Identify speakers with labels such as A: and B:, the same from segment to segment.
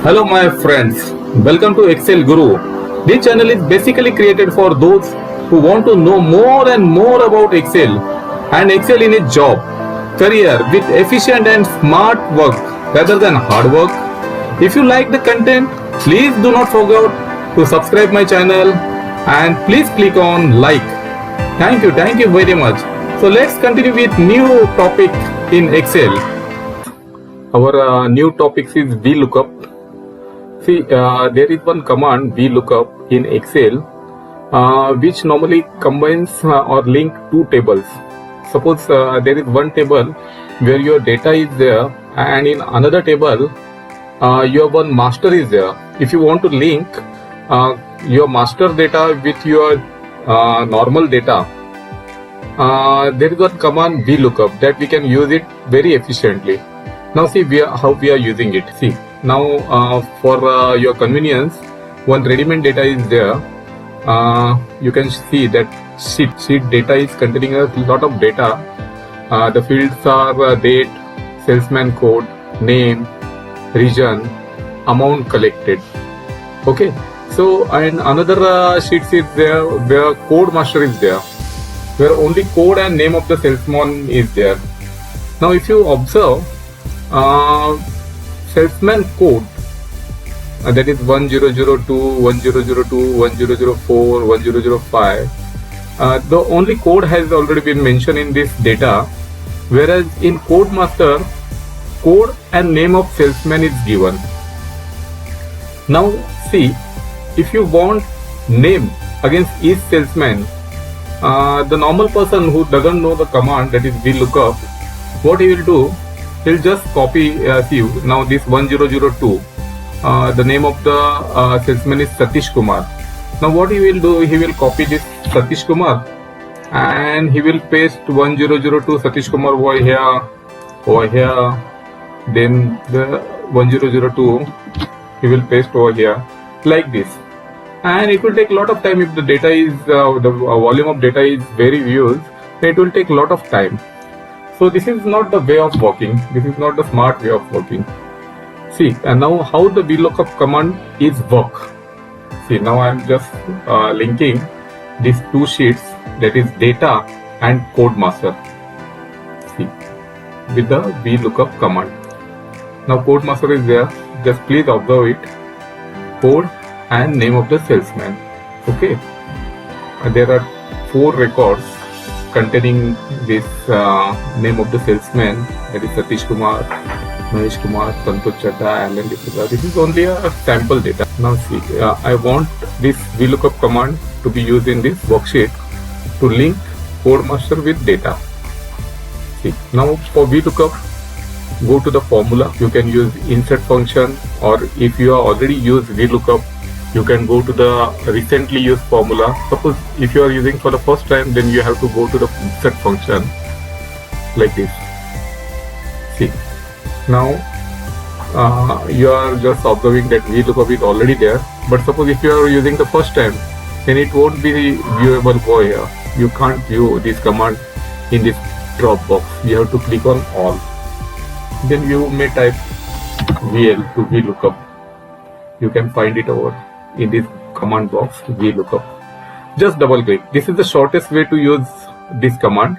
A: Hello, my friends. Welcome to Excel Guru. This channel is basically created for those who want to know more and more about Excel and excel in a job, career with efficient and smart work rather than hard work. If you like the content, please do not forget to subscribe my channel and please click on like. Thank you very much. So let's continue with new topic in Excel. Our new topic is VLOOKUP. See, there is one command VLOOKUP in Excel which normally combines or link two tables. Suppose there is one table where your data is there, and in another table your one master is there. If you want to link your master data with your normal data, there is one command VLOOKUP that we can use it very efficiently. Now see how we are using it. See, now for your convenience, one ready-made data is there. You can see that sheet data is containing a lot of data. The fields are date, salesman code, name, region, amount collected. Okay, so and another sheet is there where code master is there, where only code and name of the salesman is there. Now if you observe, salesman code, that is 1002, 1002, 1004, 1005. The only code has already been mentioned in this data, whereas in code master, code and name of salesman is given. Now see, if you want name against each salesman, the normal person who doesn't know the command, that is VLOOKUP, what he will do, he'll just copy. See, now this 1002, the name of the salesman is Satish Kumar. Now what he will do, he will copy this Satish Kumar and he will paste 1002 Satish Kumar over here, then the 1002 he will paste over here, like this. And it will take a lot of time. If the data is the volume of data is very huge, it will take a lot of time. So this is not the way of working. This is not the smart way of working. See, and now how the VLOOKUP command is work. See, now I am just linking these two sheets, that is data and code master. See, with the VLOOKUP command. Now code master is there. Just please observe it. Code and name of the salesman. Okay. There are 4 records containing this name of the salesman, that is Satish Kumar, Mahesh Kumar, Santosh Chadha, Alan D'Souza. This is only a sample data. Now see, I want this VLOOKUP command to be used in this worksheet to link code master with data. See, now for VLOOKUP, go to the formula. You can use insert function, or if you are already used VLOOKUP, you can go to the recently used formula. Suppose if you are using for the first time, then you have to go to the insert function like this. See, now you are just observing that VLOOKUP is already there. But suppose if you are using the first time, then it won't be viewable over here. You can't view this command in this drop box. You have to click on all. Then you may type VL to VLOOKUP. You can find it over in this command box, VLOOKUP. Just double click. This is the shortest way to use this command,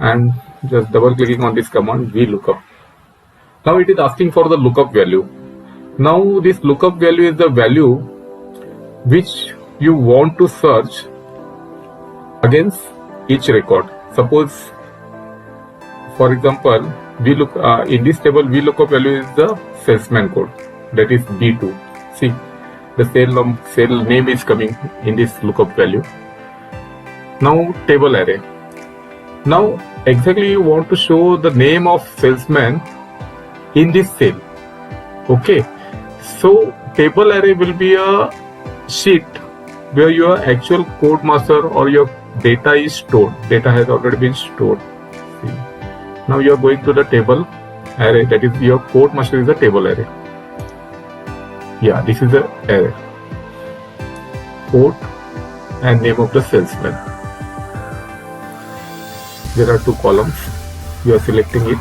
A: and just double clicking on this command VLOOKUP. Now it is asking for the lookup value. Now this lookup value is the value which you want to search against each record. Suppose, for example, in this table VLOOKUP value is the salesman code, that is B2. See, the sale name is coming in this lookup value. Now table array. Now exactly you want to show the name of salesman in this cell. Okay, so table array will be a sheet where your actual code master or your data is stored. Data has already been stored. See, now you are going to the table array, that is your code master is a table array. Yeah, this is the array. Code and name of the salesman. There are 2 columns. You are selecting it.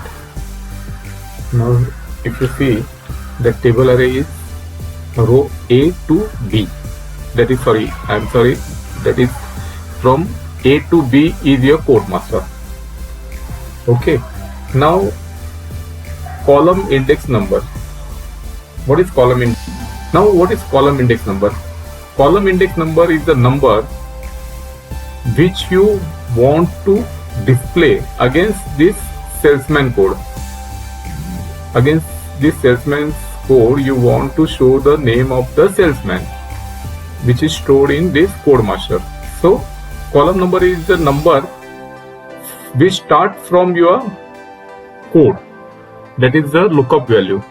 A: Now if you see, The table array is row A to B. That is that is from A to B is your code master. Okay. Now column index number. What is column index? Now what is column index number? Column index number is the number which you want to display against this salesman code. Against this salesman's code, you want to show the name of the salesman, which is stored in this code master. So column number is the number which start from your code. That is the lookup value.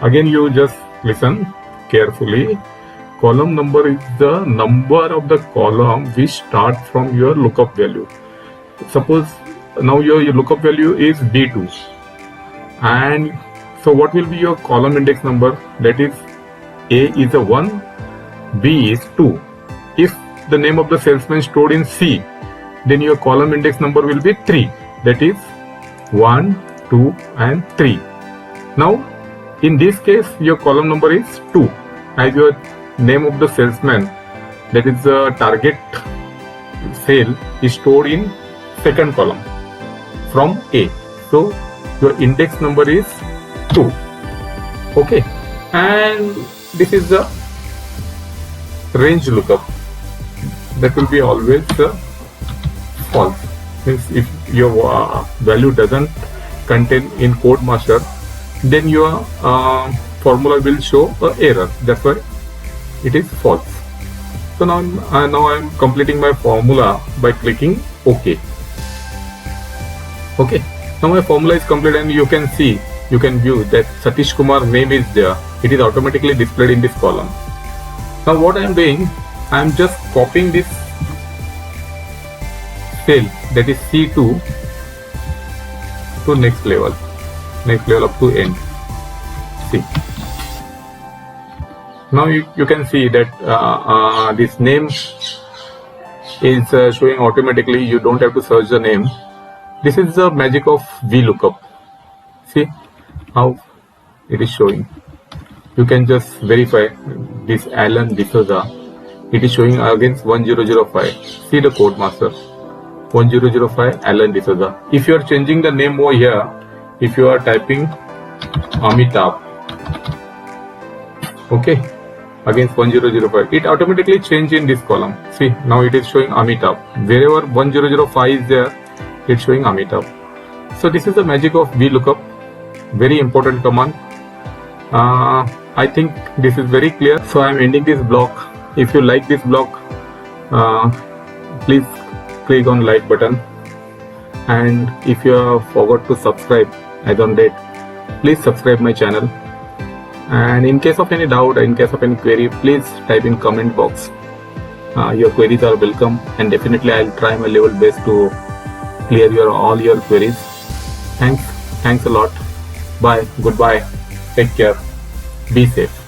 A: Again, you just listen carefully. Column number is the number of the column which start from your lookup value. Suppose now your lookup value is B2, and so what will be your column index number? That is A is a 1, B is 2. If the name of the salesman stored in C, then your column index number will be 3. That is 1, 2 and 3. Now in this case your column number is 2, as your name of the salesman, that is the target sale, is stored in second column from A. So your index number is 2. Okay, and this is the range lookup. That will be always false. Means if your value doesn't contain in code master, then your formula will show an error. That's why it is false. So now I am completing my formula by clicking OK. Okay. Now my formula is complete, and you can view that Satish Kumar name is there. It is automatically displayed in this column. Now what I am doing, I am just copying this cell, that is C2, to next level up to end. See. Now you can see that this name is showing automatically. You don't have to search the name. This is the magic of VLOOKUP. See how it is showing. You can just verify this Alan D'Souza. It is showing against 1005. See the code master. 1005 Alan D'Souza. If you are changing the name over here, if you are typing Amitabh, okay, against 1005, it automatically change in this column. See, now it is showing Amitabh. Wherever 1005 is there, it's showing Amitabh. So this is the magic of VLOOKUP. Very important command. I think this is very clear. So I am ending this block. If you like this block, please click on like button. And if you have forgot to subscribe as on date, please subscribe my channel. And in case of any doubt, in case of any query, please type in comment box. Your queries are welcome, and definitely I'll try my level best to clear all your queries. Thanks a lot. Bye. Goodbye. Take care. Be safe.